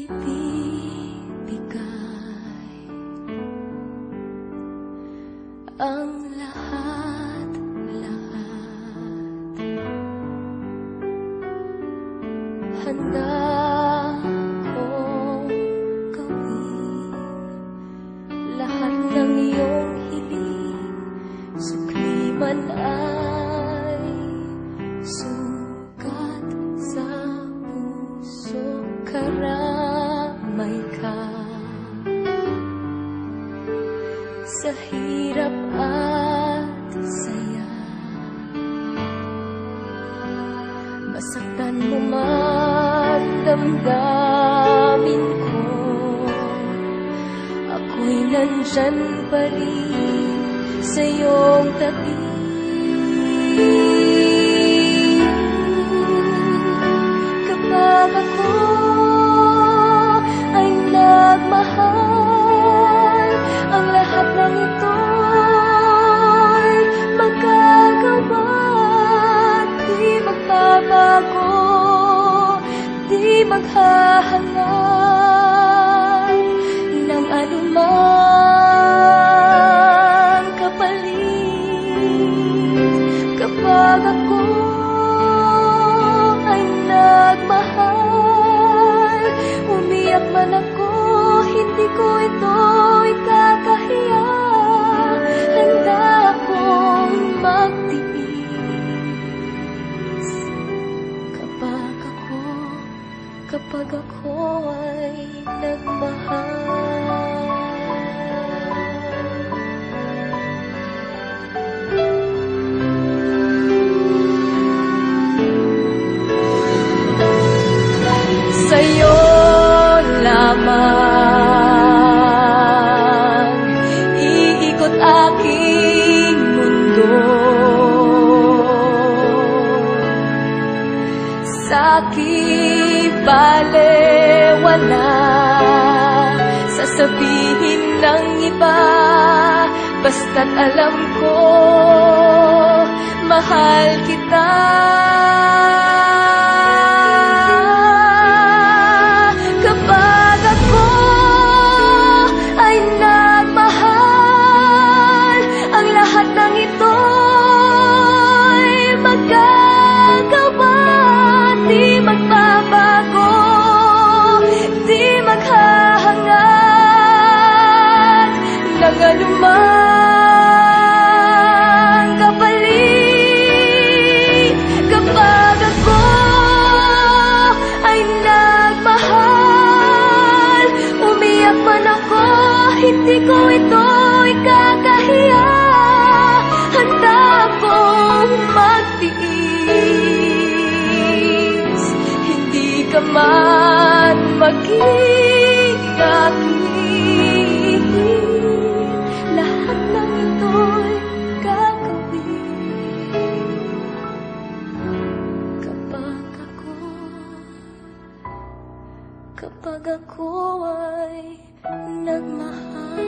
ibibigay ang lahat-lahat. Handa kong gawin lahat ng iyong hiling, sukli man ay sugat sa puso, karamay ka sa hirap at saya. Masaktan mo man damdamin ko, ako'y nandyan pa rin sa iyong tabi. Kapag ako ay nagmahal, ang lahat ng ito'y magagawa. Di magbabago, di maghahangad ng anumang kapalit. Kapag ako ay nagmahal, umiyak man ako, hindi ko ito ikakahiya. Handa akong magtiis kapag ako ay nagmahal. Sa'yo lamang iikot aking mundo, sa'ki balewala sasabihin ng iba, basta't alam ko mahal kita. Kapag ako ay nagmahal, ang lahat ng ito'y magagawa. Di magbabago, di maghahangad ng anumang kapalit. Kapag ako ay nagmahal, umiyak man ako, hindi ko ito ikakahiya. Handa akong magtiis, hindi ka man maging akin. Lahat ng ito'y gagawin kapag ako ay nagmahal.